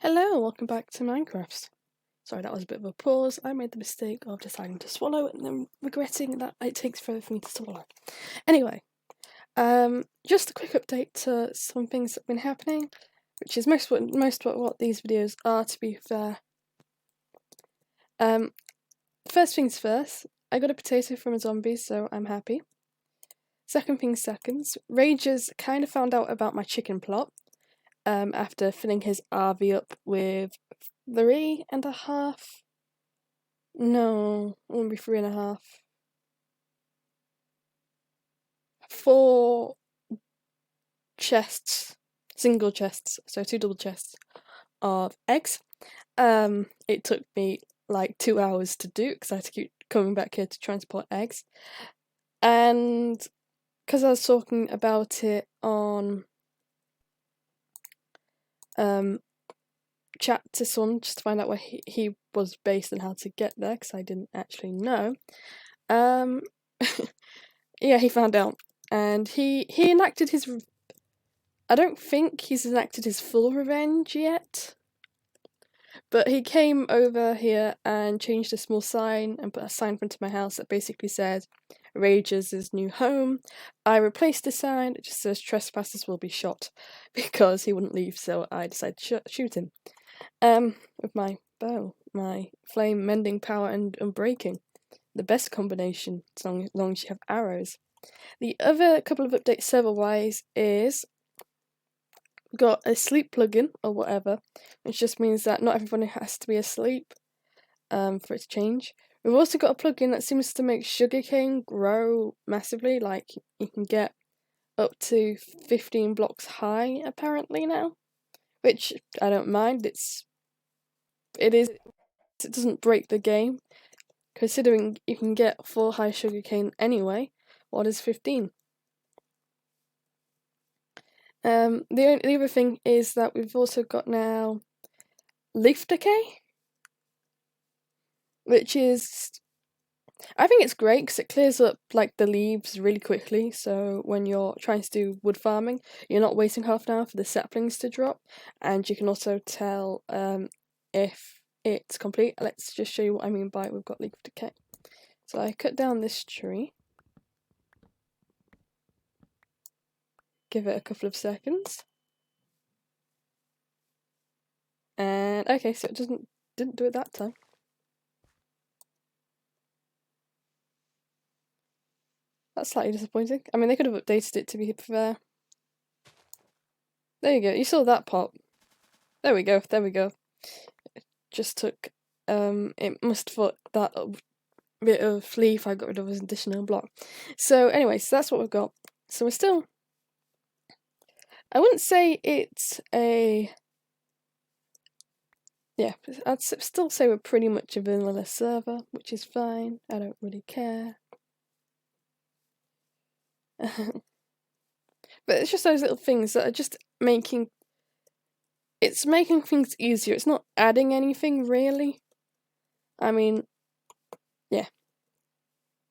Hello, welcome back to Minecraft. Sorry, that was a bit of a pause. I made the mistake of deciding to swallow and then regretting that it takes forever for me to swallow. Anyway, just a quick update to some things that have been happening, which is most what these videos are, to be fair. First things first, I got a potato from a zombie, so I'm happy. Second things second, Rages kind of found out about my chicken plot. After filling his RV up with 3.5. No, it wouldn't be 3.5. 4 chests, single chests, so 2 double chests of eggs. It took me like 2 hours to do because I had to keep coming back here to transport eggs. And because I was talking about it on chat to someone just to find out where he was based and how to get there, because I didn't actually know. Yeah, he found out, and he enacted his. I don't think he's enacted his full revenge yet, but he came over here and changed a small sign and put a sign in front of my house that basically said Rage's new home. I replaced the sign, it just says trespassers will be shot, because he wouldn't leave, so I decided to shoot him. With my bow, my flame mending power and unbreaking. The best combination, as long as you have arrows. The other couple of updates server-wise is got a sleep plugin or whatever, which just means that not everyone has to be asleep for it to change. We've also got a plugin that seems to make sugarcane grow massively, like you can get up to 15 blocks high apparently now, which I don't mind. It doesn't break the game, considering you can get 4 high sugarcane anyway. What is 15? The other thing is that we've also got now leaf decay, which is, I think it's great because it clears up like the leaves really quickly, so when you're trying to do wood farming, you're not waiting half an hour for the saplings to drop, and you can also tell if it's complete. Let's just show you what I mean by we've got leaf decay. So I cut down this tree, give it a couple of seconds, and okay, so it didn't do it that time. That's slightly disappointing. I mean, they could have updated it, to be fair. There you go, you saw that pop. There we go, there we go. It just took, it must have thought that bit of leaf I got rid of as an additional block. So anyway, so that's what we've got. So we're still, I wouldn't say it's a, yeah, I'd still say we're pretty much a vanilla server, which is fine. I don't really care. But it's just those little things that are just making, it's making things easier. It's not adding anything really. I mean, yeah,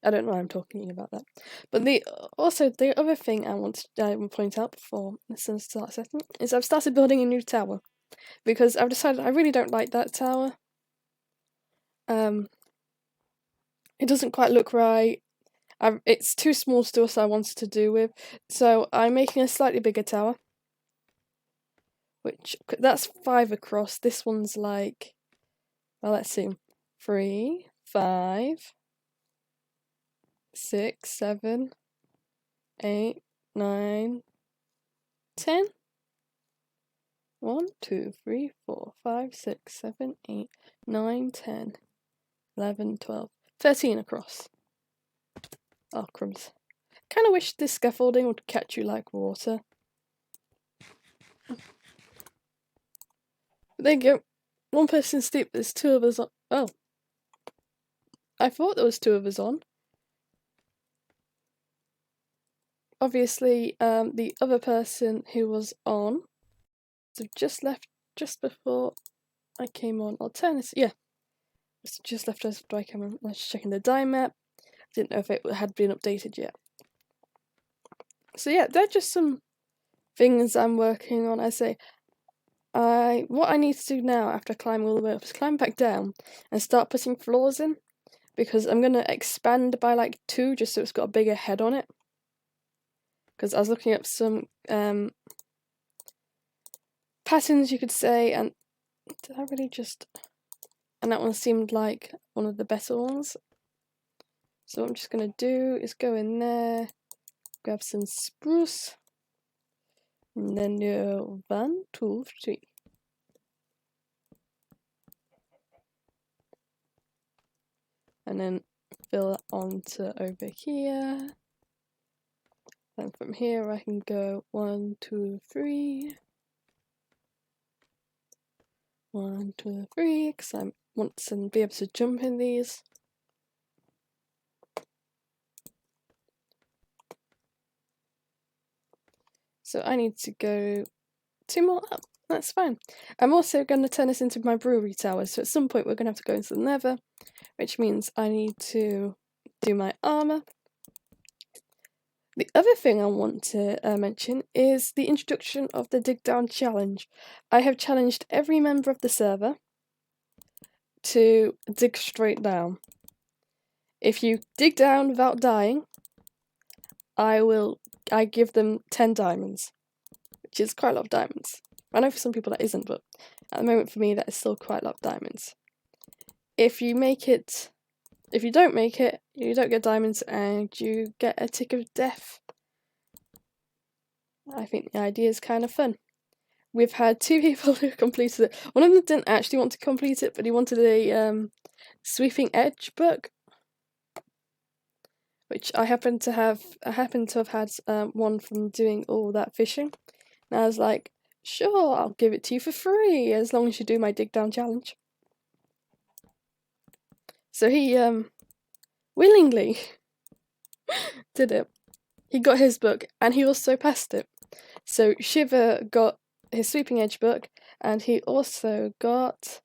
I don't know why I'm talking about that. But the other thing I want to point out before this starts setting is I've started building a new tower, because I've decided I really don't like that tower. It doesn't quite look right. It's too small still, so I wanted to do with. So I'm making a slightly bigger tower, which that's 5 across. This one's like, well, let's see, 3, 5, 6, 7, 8, 9, 10. 1, 2, 3, 4, 5, 6, 7, 8, 9, 10, 11, 12, 13 across. Oh, crumbs. Kind of wish this scaffolding would catch you like water. But there you go. One person's asleep, there's 2 of us on. Oh. I thought there was 2 of us on. Obviously, the other person who was on just left just before I came on. I'll turn this, yeah. Just left us after I came on. I was checking the die map. Didn't know if it had been updated yet. So yeah, they're just some things I'm working on. I say, what I need to do now after I climb all the way up is climb back down and start putting floors in, because I'm gonna expand by like 2 just so it's got a bigger head on it. Because I was looking up some patterns, you could say, and did I really just... And that one seemed like one of the better ones. So what I'm just gonna do is go in there, grab some spruce, and then do 1, 2, 3. And then fill it onto over here. Then from here I can go 1, 2, 3. 1, 2, 3, because I want to be able to jump in these. So I need to go 2 more up. That's fine. I'm also going to turn this into my brewery tower, so at some point we're going to have to go into the nether, which means I need to do my armour. The other thing I want to mention is the introduction of the dig down challenge. I have challenged every member of the server to dig straight down. If you dig down without dying, I give them 10 diamonds, which is quite a lot of diamonds. I know for some people that isn't, but at the moment for me that is still quite a lot of diamonds. If you don't make it, you don't get diamonds and you get a tick of death. I think the idea is kind of fun. We've had 2 people who completed it. One of them didn't actually want to complete it, but he wanted a sweeping edge book, which I happen to have had one from doing all that fishing. And I was like, sure, I'll give it to you for free as long as you do my dig down challenge. So he willingly did it. He got his book and he also passed it. So Shiva got his sweeping edge book and he also got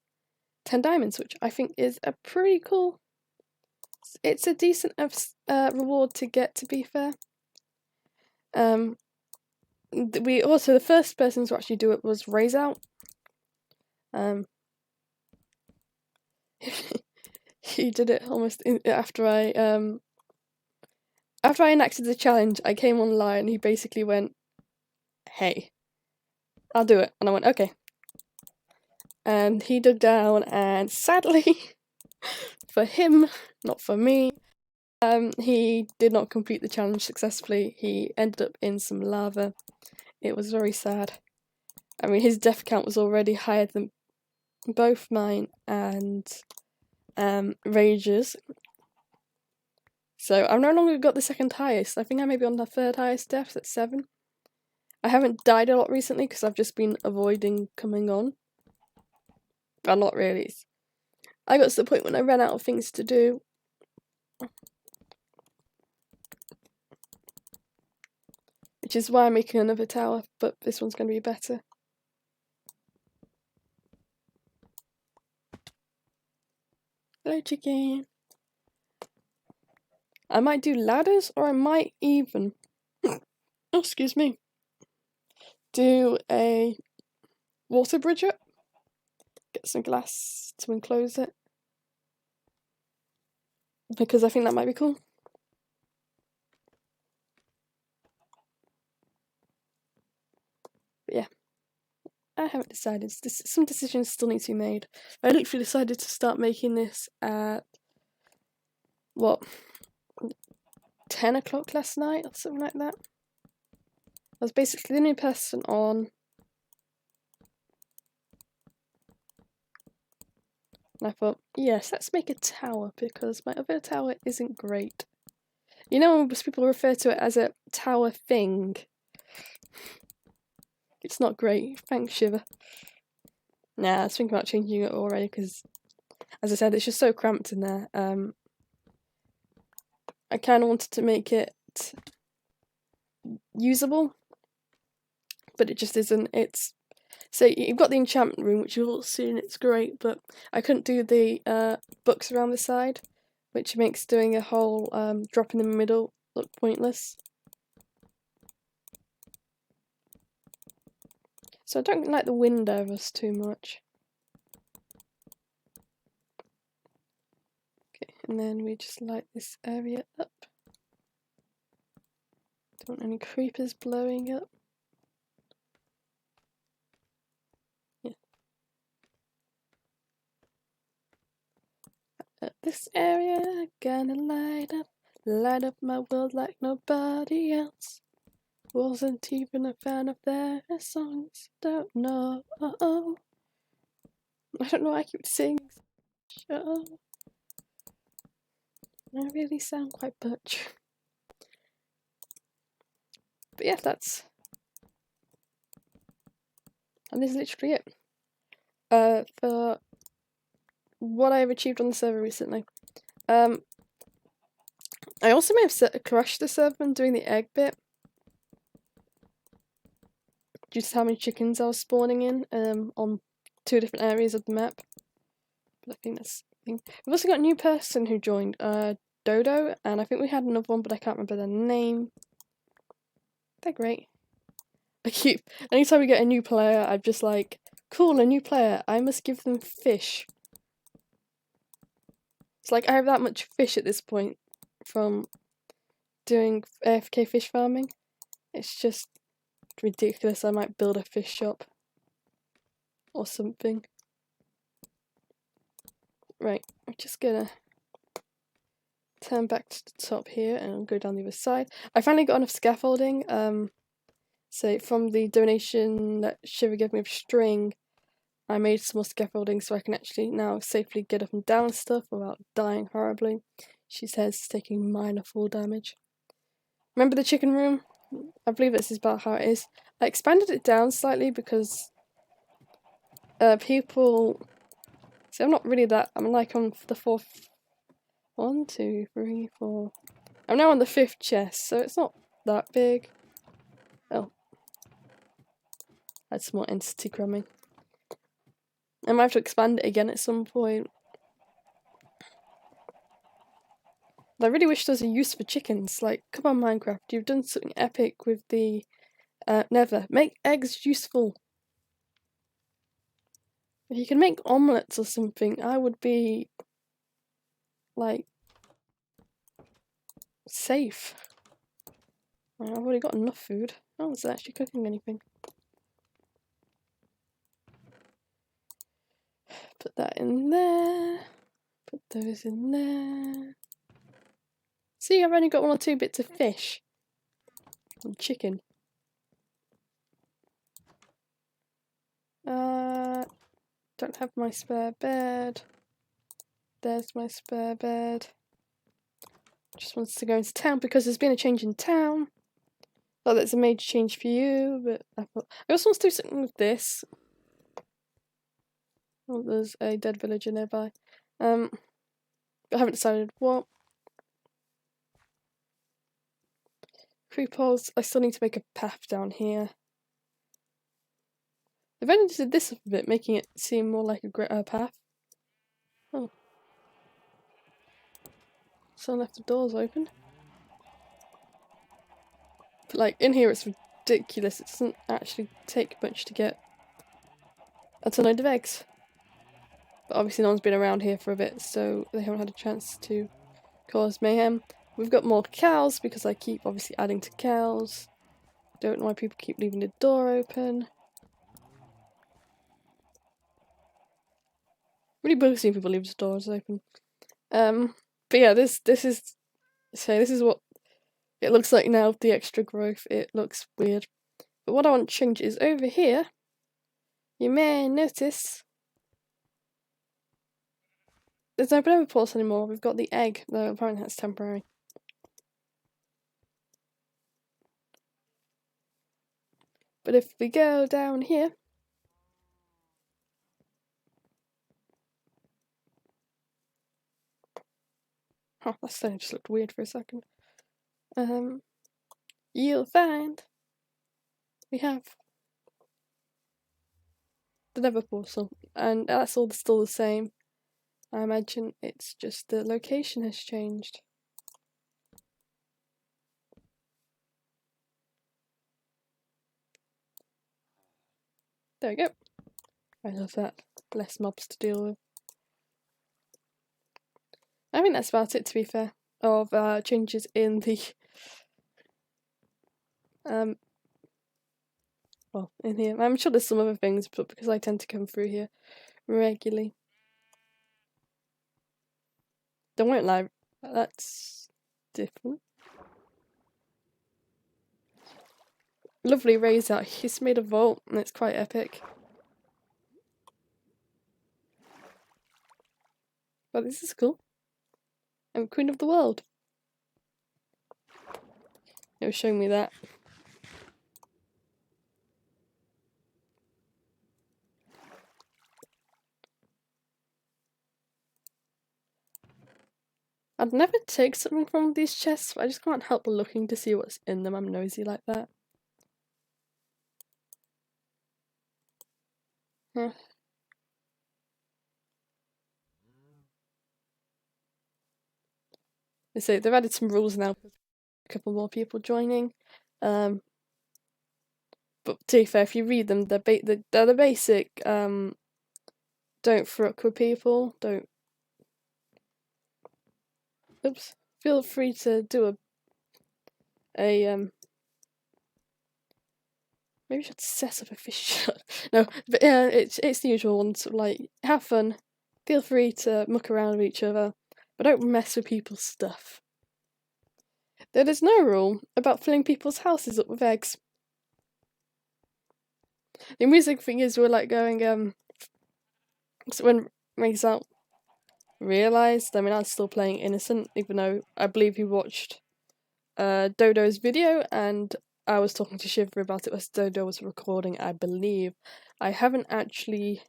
10 diamonds, which I think is a pretty cool... It's a decent reward to get, to be fair. The first person to actually do it was Raise Out. He did it almost after I enacted the challenge. I came online and he basically went, "Hey, I'll do it," and I went, "Okay." And he dug down, and sadly, for him, not for me, he did not complete the challenge successfully. He ended up in some lava. It was very sad. I mean, his death count was already higher than both mine and Rage's. So I've no longer got the second highest. I think I may be on the third highest death at 7. I haven't died a lot recently because I've just been avoiding coming on. Well, not really. I got to the point when I ran out of things to do. Which is why I'm making another tower, but this one's going to be better. Hello, chicken. I might do ladders, or I might even, oh, excuse me, do a water bridge up. Get some glass to enclose it. Because I think that might be cool. But yeah. I haven't decided. Some decisions still need to be made. I literally decided to start making this at, what, 10 o'clock last night or something like that. I was basically the only person on. And I thought, yes, let's make a tower because my other tower isn't great. You know, most people refer to it as a tower thing. It's not great. Thanks, Shiva. Nah, I was thinking about changing it already because, as I said, it's just so cramped in there. I kind of wanted to make it usable, but it just isn't. So you've got the enchantment room, which you'll see, and it's great, but I couldn't do the books around the side, which makes doing a whole drop in the middle look pointless. So I don't like the wind over us too much. Okay, and then we just light this area up. Don't want any creepers blowing up. Yeah. This area, gonna light up my world like nobody else. Wasn't even a fan of their songs. Don't know. I don't know why I keep singing. Shut up. I really sound quite butch. But yeah, that is literally it. For what I've achieved on the server recently. I also may have crashed the server when doing the egg bit, due to how many chickens I was spawning in on 2 different areas of the map. But I think that's the thing. We've also got a new person who joined, Dodo, and I think we had another one, but I can't remember their name. They're great. Anytime we get a new player, I'm just like, cool, a new player, I must give them fish. It's like I have that much fish at this point from doing AFK fish farming. It's just ridiculous. I might build a fish shop or something. Right, I'm just gonna turn back to the top here and go down the other side. I finally got enough scaffolding. So from the donation that Shiva gave me of string, I made some more scaffolding so I can actually now safely get up and down stuff without dying horribly. She says taking minor fall damage. Remember the chicken room? I believe this is about how it is. I expanded it down slightly because people... See, I'm not really that... I'm like on the 4th... 1, 2, 3, 4... I'm now on the 5th chest, so it's not that big. Oh. That's more entity crumbing. I might have to expand it again at some point. I really wish there was a use for chickens. Like, come on, Minecraft, you've done something epic with the Nether. Make eggs useful. If you can make omelets or something, I would be like safe. I've already got enough food. No one's actually cooking anything. Put that in there. Put those in there. See, I've only got 1 or 2 bits of fish. And chicken. Don't have my spare bed. There's my spare bed. Just wants to go into town because there's been a change in town. Thought that's a major change for you, but I also want to do something with this. Oh, there's a dead villager nearby. I haven't decided what. Creepers, I still need to make a path down here. They've only did this a bit, making it seem more like a path. Oh. Someone left the doors open. But like, in here it's ridiculous. It doesn't actually take much to get a ton of eggs. But obviously no one's been around here for a bit, so they haven't had a chance to cause mayhem. We've got more cows because I keep obviously adding to cows. Don't know why people keep leaving the door open. Really bugs seeing people leave the doors open. But yeah, this is what it looks like now with the extra growth. It looks weird. But what I want to change is over here. You may notice there's no banana pulse anymore. We've got the egg, though apparently that's temporary. But if we go down here, oh, that thing just looked weird for a second. You'll find we have the Nether portal, and that's all still the same. I imagine it's just the location has changed. There we go. I love that. Less mobs to deal with. I think that's about it, to be fair, of changes in the well, in here. I'm sure there's some other things, but because I tend to come through here regularly. Don't won't lie, that's different. Lovely raise out. He's made a vault and it's quite epic. But this is cool. I'm queen of the world. It was showing me that. I'd never take something from these chests, but I just can't help looking to see what's in them. I'm nosy like that. Huh. They say they've added some rules now. A couple more people joining. But to be fair, if you read them, they're the basic. Don't fuck with people. Don't. Oops. Feel free to do maybe I should set up a fish shop. No, but yeah, it's the usual ones. Like, have fun. Feel free to muck around with each other, but don't mess with people's stuff. There is no rule about filling people's houses up with eggs. The amusing thing is, we're like going so when Ray's out realised, I mean, I was still playing innocent, even though I believe he watched Dodo's video, and I was talking to Shiver about it as Dodo was recording, I believe. I haven't actually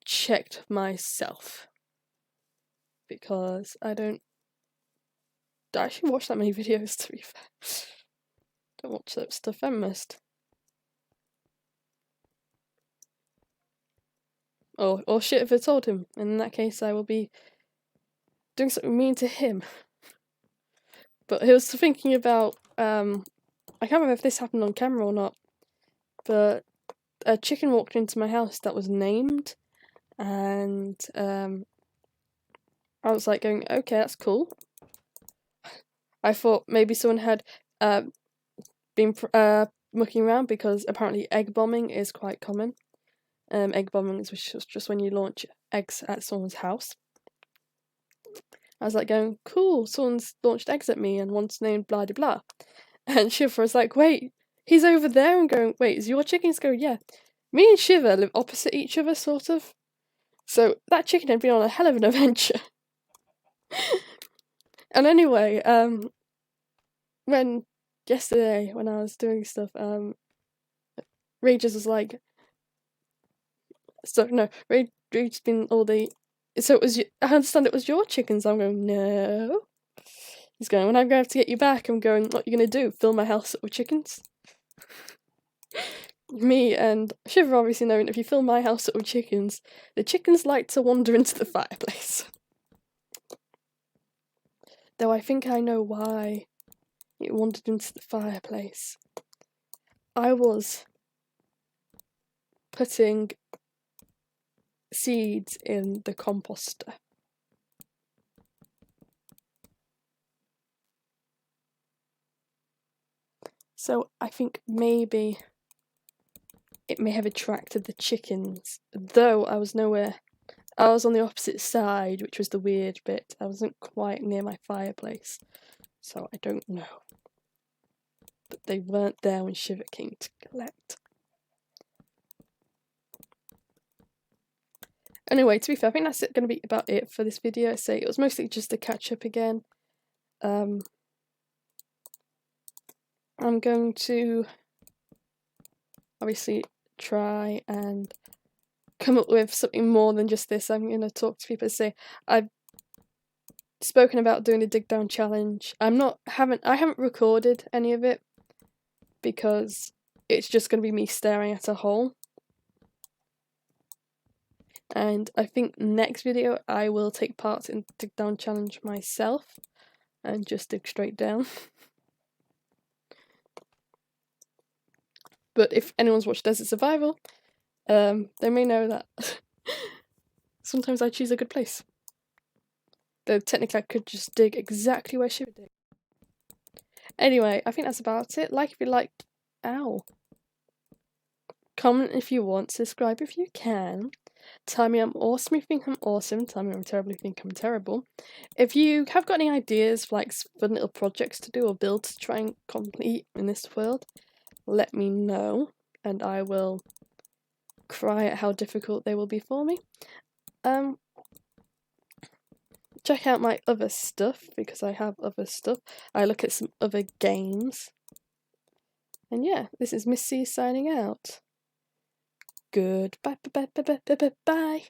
checked myself, because I don't actually watch that many videos, to be fair. Don't watch that stuff, I must. Or shit if I told him. In that case, I will be doing something mean to him. But he was thinking about, I can't remember if this happened on camera or not, but a chicken walked into my house that was named, and I was like going, okay, that's cool. I thought maybe someone had been mucking around, because apparently egg bombing is quite common. Egg bombing is just when you launch eggs at someone's house. I was like going, cool, someone's launched eggs at me and one's named blah de blah. And Shiver was like, wait, he's over there. And going, wait, is your chickens? Go, yeah. Me and Shiver live opposite each other, sort of. So that chicken had been on a hell of an adventure. And anyway, yesterday when I was doing stuff, Rage's was like, so no, Rage's been all the, so it was, I understand it was your chickens. I'm going, no. He's going, when I'm going to have to get you back, I'm going, what are you going to do? Fill my house up with chickens? Me and Shiver obviously knowing if you fill my house up with chickens, the chickens like to wander into the fireplace. Though I think I know why it wandered into the fireplace. I was putting seeds in the composter. So I think maybe it may have attracted the chickens, though I was nowhere. I was on the opposite side, which was the weird bit. I wasn't quite near my fireplace, so I don't know. But they weren't there when Shiver came to collect. Anyway, to be fair, I think that's going to be about it for this video. So it was mostly just to catch up again. I'm going to obviously try and come up with something more than just this. I'm going to talk to people and say I've spoken about doing a dig down challenge. I haven't recorded any of it because it's just going to be me staring at a hole. And I think next video I will take part in the dig down challenge myself and just dig straight down. But if anyone's watched Desert Survival, they may know that sometimes I choose a good place. Though technically I could just dig exactly where she would dig. Anyway, I think that's about it. Like if you liked. Ow. Comment if you want, subscribe if you can. Tell me I'm awesome if you think I'm awesome. Tell me I'm terrible if you think I'm terrible. If you have got any ideas for like fun little projects to do or builds to try and complete in this world, let me know and I will cry at how difficult they will be for me. Check out my other stuff because I have other stuff. I look at some other games. And yeah, this is Miss C signing out. Goodbye, bye, bye, bye, bye, bye, bye.